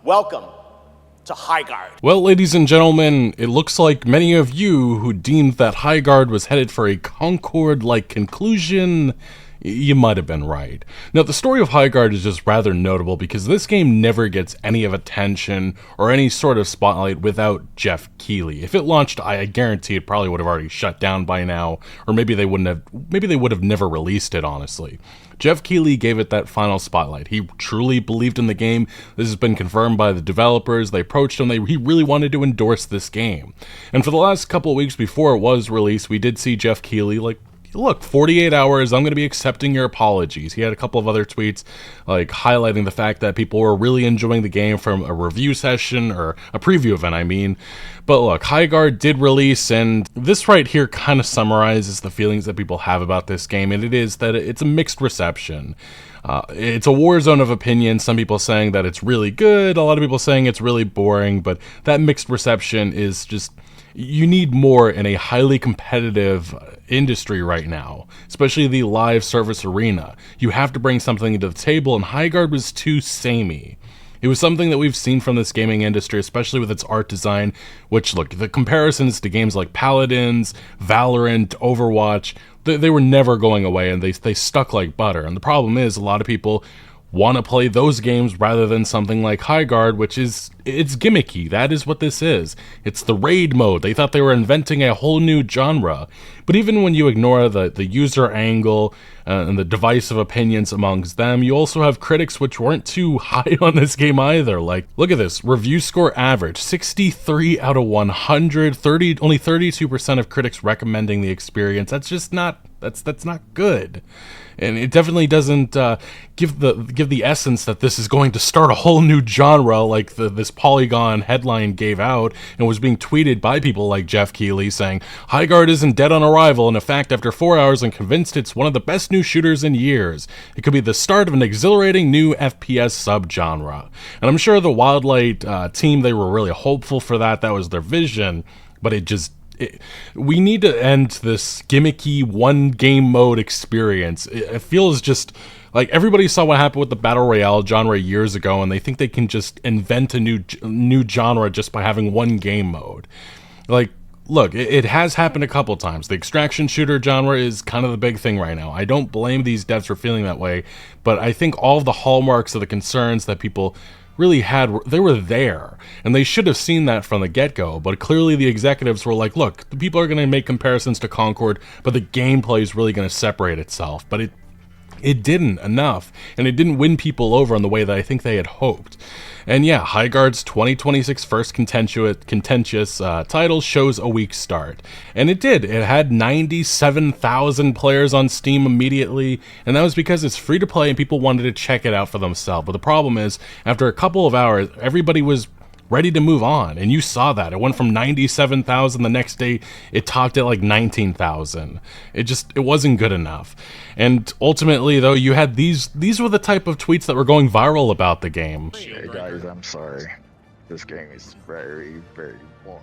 Welcome to Highguard. Well, ladies and gentlemen, it looks like many of you who deemed that Highguard was headed for a Concord-like conclusion, you might have been right. Now, the story of Highguard is just rather notable because this game never gets any of attention or any sort of spotlight without Jeff Keighley. If it launched, I guarantee it probably would have already shut down by now, or maybe they would have never released it, honestly. Jeff Keighley gave it that final spotlight. He truly believed in the game. This has been confirmed by the developers. They approached him. He really wanted to endorse this game. And for the last couple of weeks before it was released, we did see Jeff Keighley, look, 48 hours, I'm going to be accepting your apologies. He had a couple of other tweets, highlighting the fact that people were really enjoying the game from a review session, or a preview event, I mean. But look, Highguard did release, and this right here kind of summarizes the feelings that people have about this game, and it is that it's a mixed reception. It's a war zone of opinion, some people saying that it's really good, a lot of people saying it's really boring, but that mixed reception is just... You need more in a highly competitive industry right now, especially the live service arena. You have to bring something to the table, and Highguard was too samey. It was something that we've seen from this gaming industry, especially with its art design, which, look, the comparisons to games like Paladins, Valorant, Overwatch, they were never going away, and they stuck like butter. And the problem is, a lot of people want to play those games rather than something like Highguard, which is, it's gimmicky. That is what this is. It's the raid mode. They thought they were inventing a whole new genre. But even when you ignore the user angle and the divisive opinions amongst them, you also have critics which weren't too high on this game either. Like, look at this. Review score average, 63 out of 100, only 32% of critics recommending the experience. That's just not, that's not good. And it definitely doesn't give the essence that this is going to start a whole new genre like this Polygon headline gave out, and was being tweeted by people like Jeff Keighley saying, Highguard isn't dead on arrival, and in fact, after 4 hours, I'm convinced it's one of the best new shooters in years. It could be the start of an exhilarating new FPS subgenre. And I'm sure the Wildlight team, they were really hopeful for that. That was their vision, but we need to end this gimmicky one game mode experience. It feels just like everybody saw what happened with the battle royale genre years ago, and they think they can just invent a new genre just by having one game mode. Like, look, it has happened a couple times. The extraction shooter genre is kind of the big thing right now. I don't blame these devs for feeling that way, but I think all of the hallmarks of the concerns that people really had, they were there, and they should have seen that from the get-go. But clearly the executives were like, look, the people are going to make comparisons to Concord, but the gameplay is really going to separate itself. But it didn't enough, and it didn't win people over in the way that I think they had hoped. And yeah, Highguard's 2026 first contentious title shows a weak start. And it did. It had 97,000 players on Steam immediately, and that was because it's free to play and people wanted to check it out for themselves. But the problem is, after a couple of hours, everybody was ready to move on, and you saw that. It went from 97,000 the next day, it topped at like 19,000. It wasn't good enough. And ultimately, though, you had these were the type of tweets that were going viral about the game. Hey guys, I'm sorry. This game is very, very boring.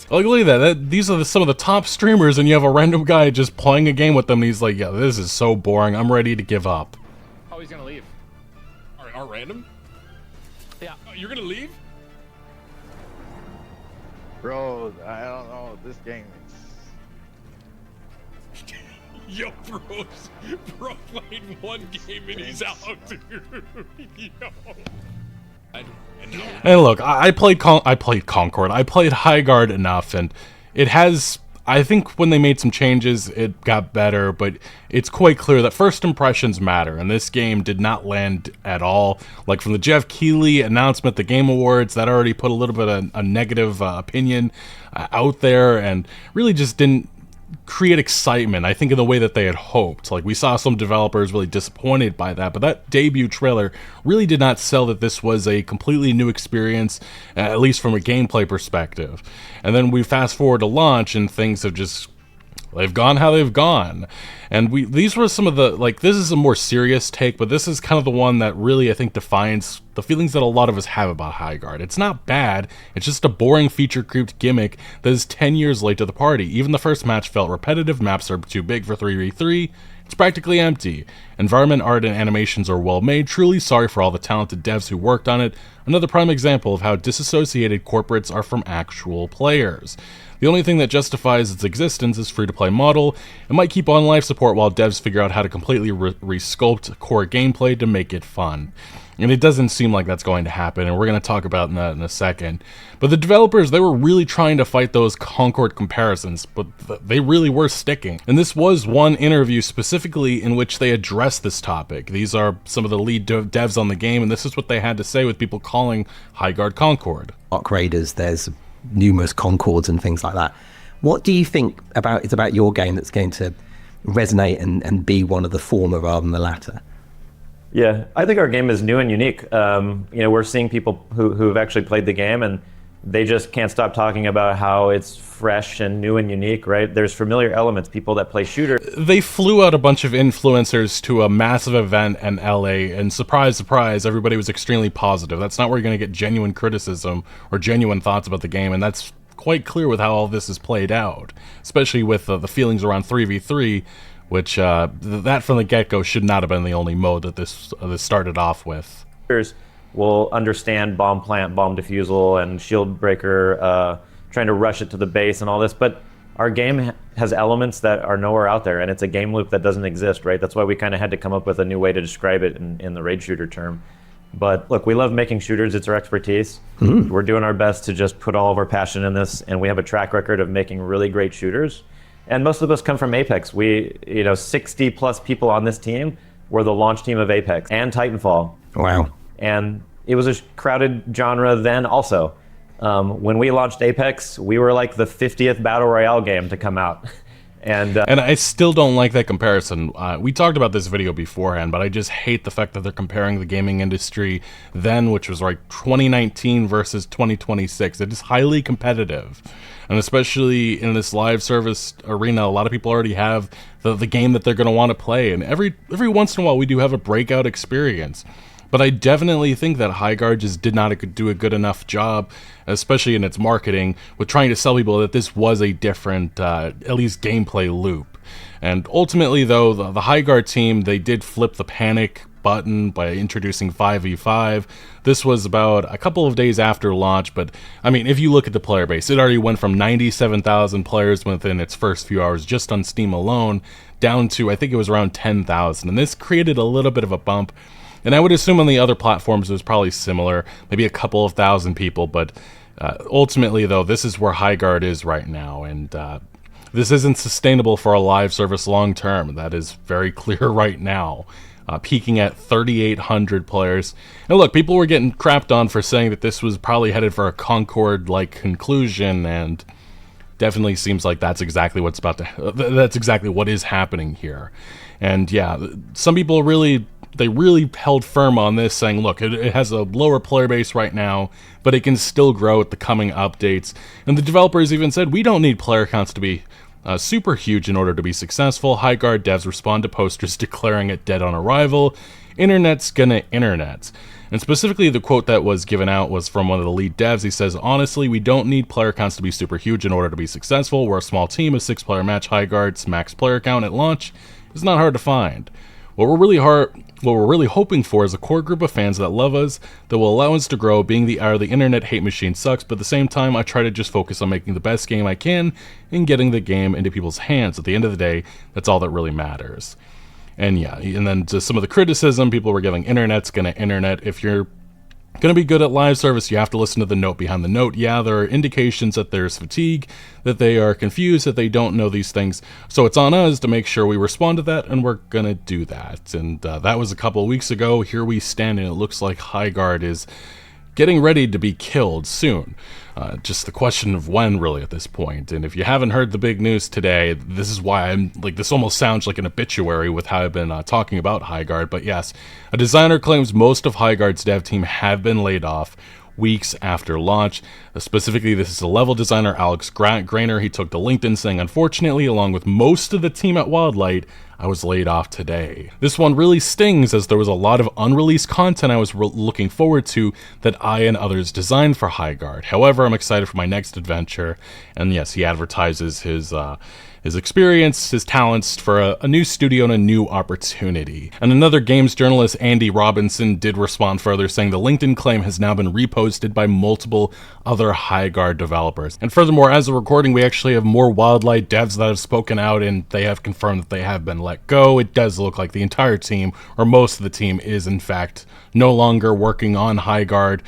Like, look at that. These are some of the top streamers, and you have a random guy just playing a game with them, and he's like, yeah, this is so boring, I'm ready to give up. Oh, he's gonna leave. Are random? Yeah. Oh, you're gonna leave? Bro, I don't know, this game is... Yo, bro played one game and he's out, dude. Yo. And look, I played Concord. I played Highguard enough, and it has... I think when they made some changes, it got better, but it's quite clear that first impressions matter, and this game did not land at all. Like, from the Jeff Keighley announcement, the Game Awards, that already put a little bit of a negative opinion out there, and really just didn't create excitement, I think, in the way that they had hoped. Like, we saw some developers really disappointed by that, but that debut trailer really did not sell that this was a completely new experience, at least from a gameplay perspective. And then we fast forward to launch, and things have just... they've gone how they've gone. And these were some of the, like, this is a more serious take, but this is kind of the one that really, I think, defines the feelings that a lot of us have about Highguard. It's not bad, it's just a boring feature-creeped gimmick that is 10 years late to the party. Even the first match felt repetitive, maps are too big for 3v3, It's practically empty. Environment art and animations are well made. Truly sorry for all the talented devs who worked on it. Another prime example of how disassociated corporates are from actual players. The only thing that justifies its existence is free-to-play model. It might keep on life support while devs figure out how to completely resculpt core gameplay to make it fun. And it doesn't seem like that's going to happen, and we're going to talk about that in a second. But the developers, they were really trying to fight those Concord comparisons, but they really were sticking. And this was one interview specifically in which they addressed this topic. These are some of the lead devs on the game, and this is what they had to say with people calling Highguard Concord. Arc Raiders, there's numerous Concords and things like that. What do you think about your game that's going to resonate and be one of the former rather than the latter? Yeah, I think our game is new and unique. We're seeing people who've actually played the game, and they just can't stop talking about how it's fresh and new and unique, right? There's familiar elements, people that play shooter. They flew out a bunch of influencers to a massive event in LA, and surprise, surprise, everybody was extremely positive. That's not where you're going to get genuine criticism or genuine thoughts about the game, and that's quite clear with how all this is played out, especially with the feelings around 3v3, which that from the get-go should not have been the only mode that this started off with. Will understand bomb plant, bomb defusal, and shield breaker, trying to rush it to the base and all this, but our game has elements that are nowhere out there, and it's a game loop that doesn't exist, right? That's why we kind of had to come up with a new way to describe it in the raid shooter term. But look, we love making shooters, it's our expertise. We're doing our best to just put all of our passion in this, and we have a track record of making really great shooters. And most of us come from Apex. 60 plus people on this team were the launch team of Apex and Titanfall. Wow. And it was a crowded genre then also. When we launched Apex, we were like the 50th Battle Royale game to come out. And I still don't like that comparison. We talked about this video beforehand, but I just hate the fact that they're comparing the gaming industry then, which was like 2019 versus 2026. It is highly competitive. And especially in this live service arena, a lot of people already have the game that they're going to want to play. And every once in a while, we do have a breakout experience. But I definitely think that Highguard just did not do a good enough job, especially in its marketing, with trying to sell people that this was a different, at least gameplay loop. And ultimately, though, the Highguard team, they did flip the panic button by introducing 5v5. This was about a couple of days after launch, but I mean, if you look at the player base, it already went from 97,000 players within its first few hours just on Steam alone, down to, I think it was around 10,000, and this created a little bit of a bump. And I would assume on the other platforms it was probably similar, maybe a couple of thousand people, but ultimately, though, this is where Highguard is right now, and this isn't sustainable for a live service long term. That is very clear right now, peaking at 3,800 players. And look, people were getting crapped on for saying that this was probably headed for a Concord-like conclusion, and definitely seems like that's exactly what's that's exactly what is happening here. And yeah, some people really held firm on this, saying, look, it has a lower player base right now, but it can still grow with the coming updates. And the developers even said, we don't need player counts to be super huge in order to be successful. Highguard devs respond to posters declaring it dead on arrival. Internet's gonna internet. And specifically, the quote that was given out was from one of the lead devs. He says, honestly, we don't need player counts to be super huge in order to be successful. We're a small team, a 6-player match. Highguard's max player count at launch is not hard to find. What we're really hoping for is a core group of fans that love us, that will allow us to grow. Being the internet hate machine sucks, but at the same time, I try to just focus on making the best game I can and getting the game into people's hands. At the end of the day, that's all that really matters. And yeah, and then to some of the criticism, people were giving internet's gonna internet. If you're gonna be good at live service, you have to listen to the note behind the note. Yeah, there are indications that there's fatigue, that they are confused, that they don't know these things. So it's on us to make sure we respond to that, and we're gonna do that. And that was a couple of weeks ago. Here we stand, and it looks like Highguard is getting ready to be killed soon. Just the question of when, really, at this point. And if you haven't heard the big news today, this is why I'm like, this almost sounds like an obituary with how I've been talking about Highguard. But yes, a designer claims most of Highguard's dev team have been laid off weeks after launch. Specifically, this is a level designer, Alex Grainer. He took to LinkedIn saying, unfortunately, along with most of the team at Wildlight, I was laid off today. This one really stings as there was a lot of unreleased content I was looking forward to that I and others designed for Highguard. However, I'm excited for my next adventure, and yes, he advertises his experience, his talents for a new studio and a new opportunity. And another games journalist, Andy Robinson, did respond further, saying the LinkedIn claim has now been reposted by multiple other Highguard developers. And furthermore, as of recording, we actually have more Wildlight devs that have spoken out, and they have confirmed that they have been let go. It does look like the entire team, or most of the team, is in fact no longer working on Highguard.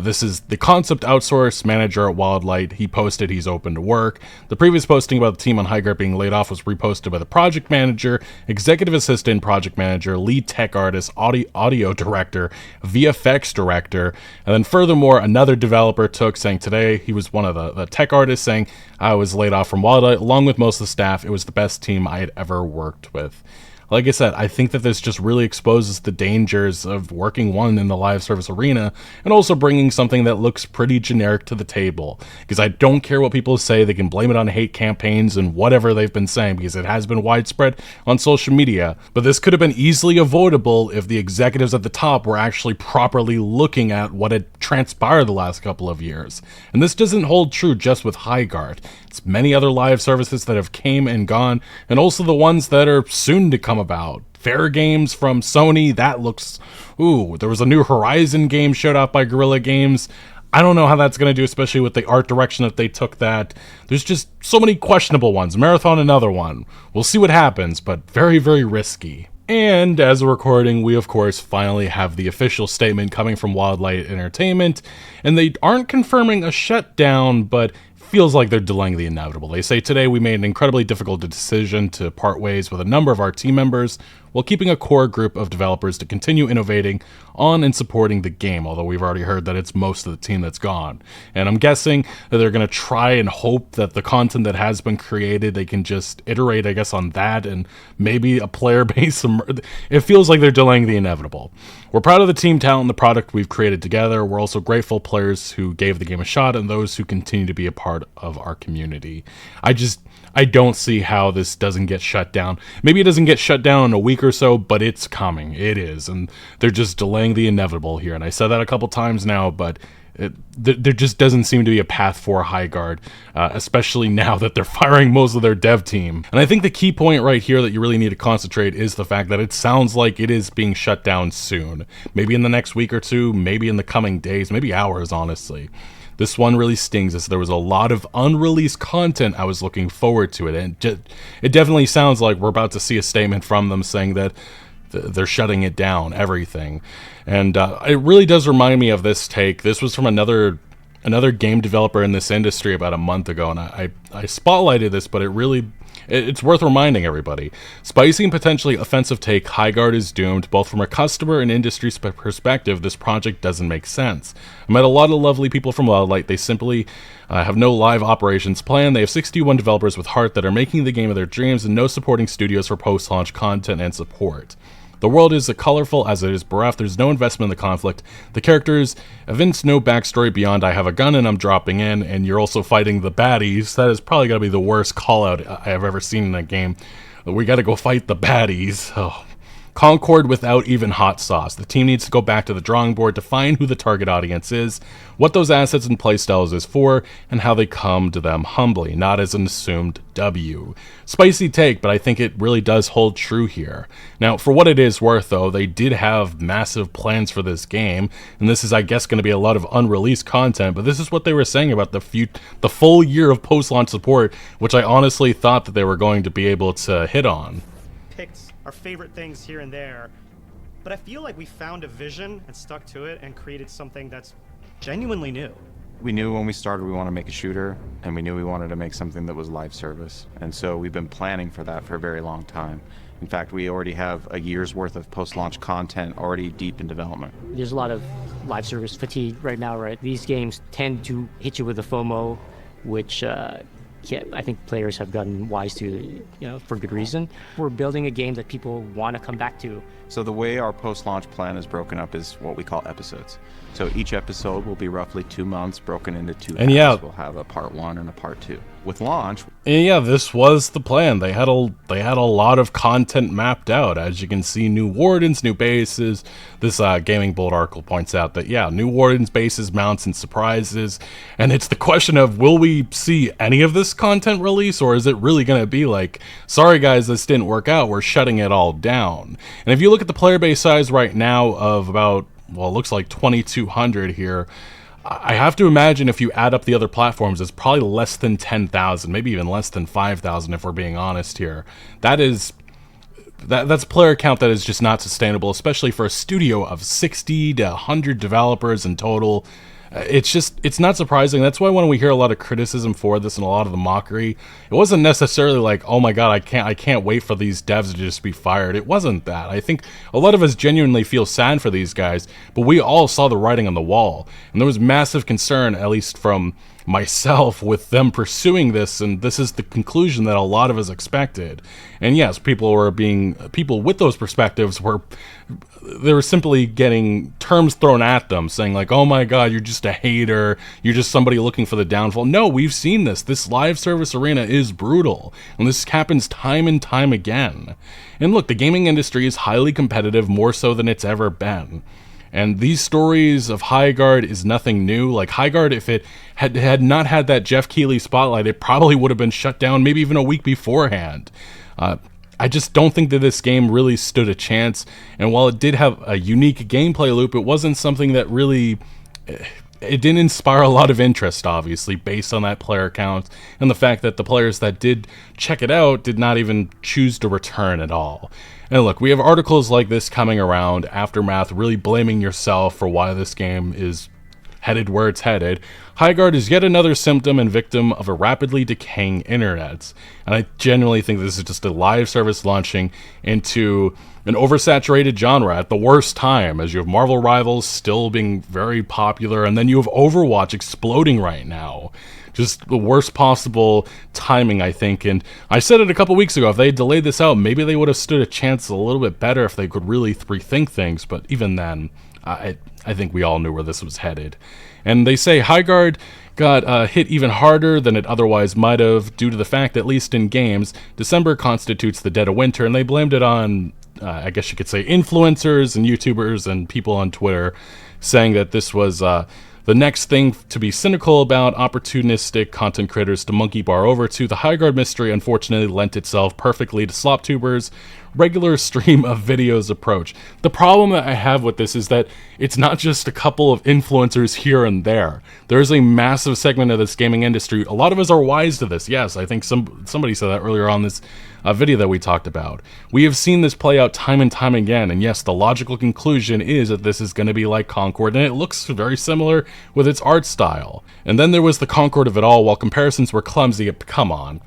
This is the concept outsource manager at Wildlight. He posted he's open to work. The previous posting about the team on Highguard being laid off was reposted by the project manager, executive assistant project manager, lead tech artist, audio director, VFX director, and then furthermore, another developer took, saying today he was one of the tech artists, saying I was laid off from Wildlight along with most of the staff. It was the best team I had ever worked with. Like I said, I think that this just really exposes the dangers of working in the live service arena and also bringing something that looks pretty generic to the table. Because I don't care what people say, they can blame it on hate campaigns and whatever they've been saying, because it has been widespread on social media. But this could have been easily avoidable if the executives at the top were actually properly looking at what had transpired the last couple of years. And this doesn't hold true just with Highguard. It's many other live services that have came and gone, and also the ones that are soon to come about. Fair Games from Sony, that looks... Ooh, there was a new Horizon game showed off by Guerrilla Games. I don't know how that's going to do, especially with the art direction that they took that. There's just so many questionable ones. Marathon, another one. We'll see what happens, but very, very risky. And as a recording, we of course finally have the official statement coming from Wildlight Entertainment, and they aren't confirming a shutdown, but feels like they're delaying the inevitable. They say, today we made an incredibly difficult decision to part ways with a number of our team members while keeping a core group of developers to continue innovating on and supporting the game, although we've already heard that it's most of the team that's gone. And I'm guessing that they're going to try and hope that the content that has been created, they can just iterate, I guess, on that and maybe a player base. It feels like they're delaying the inevitable. We're proud of the team talent and the product we've created together. We're also grateful players who gave the game a shot and those who continue to be a part of our community. I don't see how this doesn't get shut down. Maybe it doesn't get shut down in a week or so, but it's coming. It is. And they're just delaying the inevitable here. And I said that a couple times now, but there just doesn't seem to be a path for Highguard, especially now that they're firing most of their dev team. And I think the key point right here that you really need to concentrate is the fact that it sounds like it is being shut down soon. Maybe in the next week or two, maybe in the coming days, maybe hours, honestly. This one really stings, as there was a lot of unreleased content I was looking forward to it, and it definitely sounds like we're about to see a statement from them saying that they're shutting it down, everything. And it really does remind me of this take. This was from another game developer in this industry about a month ago, and I spotlighted this, but it's worth reminding everybody. Spicy and potentially offensive take, Highguard is doomed. Both from a customer and industry perspective, this project doesn't make sense. I met a lot of lovely people from Wildlight. They simply have no live operations plan. They have 61 developers with heart that are making the game of their dreams and no supporting studios for post-launch content and support. The world is as colorful as it is bereft. There's no investment in the conflict. The characters evince no backstory beyond I have a gun and I'm dropping in, and you're also fighting the baddies. That is probably going to be the worst call-out I have ever seen in a game. We got to go fight the baddies. Oh. Concord without even hot sauce. The team needs to go back to the drawing board to find who the target audience is, what those assets and playstyles is for, and how they come to them humbly, not as an assumed W. Spicy take, but I think it really does hold true here. Now, for what it is worth, though, they did have massive plans for this game, and this is, I guess, going to be a lot of unreleased content, but this is what they were saying about the full year of post-launch support, which I honestly thought that they were going to be able to hit on. Picked our favorite things here and there, but I feel like we found a vision and stuck to it and created something that's genuinely new. We knew when we started we wanted to make a shooter, and we knew we wanted to make something that was live service, and so we've been planning for that for a very long time. In fact, we already have a year's worth of post-launch content already deep in development. There's a lot of live service fatigue right now, right? These games tend to hit you with a FOMO, which I think players have gotten wise to, for good reason. We're building a game that people want to come back to. So the way our post-launch plan is broken up is what we call episodes. So each episode will be roughly 2 months, broken into two And halves. yeah. We'll have a part 1 and a part 2. With launch, And yeah, this was the plan. They had a lot of content mapped out. As you can see, new wardens, new bases. This Gaming Bolt article points out that, yeah, new wardens, bases, mounts, and surprises. And it's the question of, will we see any of this content release, or is it really going to be like, sorry guys, this didn't work out, we're shutting it all down? And if you look at the player base size right now of about, well, it looks like 2,200 here, I have to imagine if you add up the other platforms, it's probably less than 10,000, maybe even less than 5,000 if we're being honest here. That's a player count that is just not sustainable, especially for a studio of 60 to 100 developers in total. It's not surprising. That's why when we hear a lot of criticism for this and a lot of the mockery, it wasn't necessarily like, oh my god, I can't wait for these devs to just be fired. It wasn't that. I think a lot of us genuinely feel sad for these guys, but we all saw the writing on the wall, and there was massive concern, at least from myself, with them pursuing this, and this is the conclusion that a lot of us expected. And yes, people with those perspectives they were simply getting terms thrown at them, saying like, oh my god, you're just a hater, you're just somebody looking for the downfall. No, we've seen this live service arena is brutal, and this happens time and time again. And look, the gaming industry is highly competitive, more so than it's ever been. And these stories of Highguard is nothing new. Like, Highguard, if it had not had that Jeff Keighley spotlight, it probably would have been shut down maybe even a week beforehand. I just don't think that this game really stood a chance. And while it did have a unique gameplay loop, it wasn't something that really... It didn't inspire a lot of interest, obviously, based on that player count and the fact that the players that did check it out did not even choose to return at all. And look, we have articles like this coming around, Aftermath really blaming yourself for why this game is headed where it's headed. Highguard is yet another symptom and victim of a rapidly decaying internet. And I genuinely think this is just a live service launching into an oversaturated genre at the worst time, as you have Marvel Rivals still being very popular, and then you have Overwatch exploding right now. Just the worst possible timing, I think. And I said it a couple weeks ago, if they had delayed this out, maybe they would have stood a chance a little bit better if they could really rethink things. But even then, I think we all knew where this was headed. And they say Highguard got hit even harder than it otherwise might have, due to the fact that, at least in games, December constitutes the dead of winter, and they blamed it on, I guess you could say, influencers and YouTubers and people on Twitter, saying that this was the next thing to be cynical about, opportunistic content creators to monkey bar over to. The Highguard mystery unfortunately lent itself perfectly to SlopTubers' regular stream of videos approach. The problem that I have with this is that it's not just a couple of influencers here and there. There's a massive segment of this gaming industry. A lot of us are wise to this. Yes, I think somebody said that earlier on this video that we talked about. We have seen this play out time and time again, and yes, the logical conclusion is that this is going to be like Concord, and it looks very similar with its art style. And then there was the Concord of it all. While comparisons were clumsy, come on,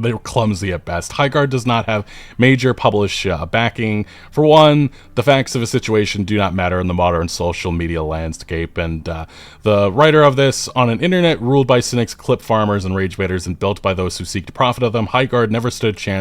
they were clumsy at best. Highguard does not have major published backing. For one, the facts of a situation do not matter in the modern social media landscape, and the writer of this, on an internet ruled by cynics, clip farmers, and rage baiters, and built by those who seek to profit of them, Highguard never stood a chance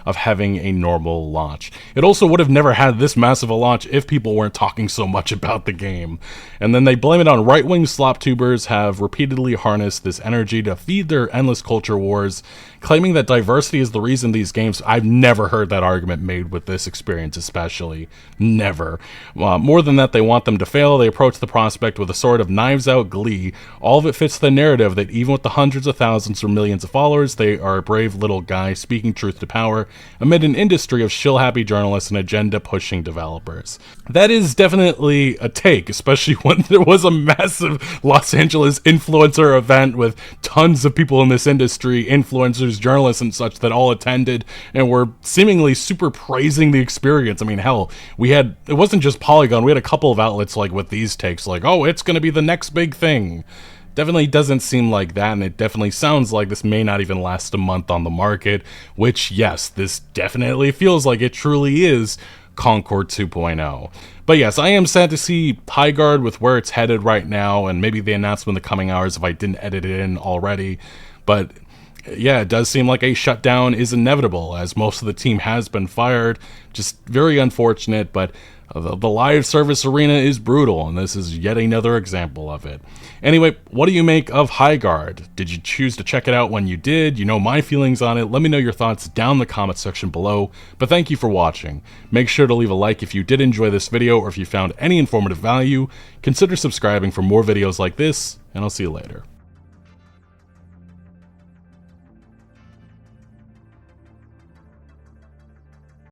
of having a normal launch. It also would have never had this massive a launch if people weren't talking so much about the game. And then they blame it on right-wing SlopTubers have repeatedly harnessed this energy to feed their endless culture wars, claiming that diversity is the reason these games... I've never heard that argument made with this experience, especially. Never. More than that, they want them to fail. They approach the prospect with a sort of knives-out glee. All of it fits the narrative that even with the hundreds of thousands or millions of followers, they are a brave little guy speaking truth to power amid an industry of shill-happy journalists and agenda-pushing developers. That is definitely a take, especially when there was a massive Los Angeles influencer event with tons of people in this industry, influencers, journalists, and such, that all attended and were seemingly super praising the experience. I mean, hell, it wasn't just Polygon, we had a couple of outlets like with these takes, like, oh, it's gonna be the next big thing. Definitely doesn't seem like that, and it definitely sounds like this may not even last a month on the market, which, yes, this definitely feels like it truly is Concord 2.0. But yes, I am sad to see Highguard with where it's headed right now, and maybe the announcement in the coming hours if I didn't edit it in already. But yeah, it does seem like a shutdown is inevitable, as most of the team has been fired. Just very unfortunate, but The live service arena is brutal, and this is yet another example of it. Anyway, what do you make of Highguard? Did you choose to check it out when you did? You know my feelings on it. Let me know your thoughts down in the comment section below. But thank you for watching. Make sure to leave a like if you did enjoy this video, or if you found any informative value. Consider subscribing for more videos like this, and I'll see you later.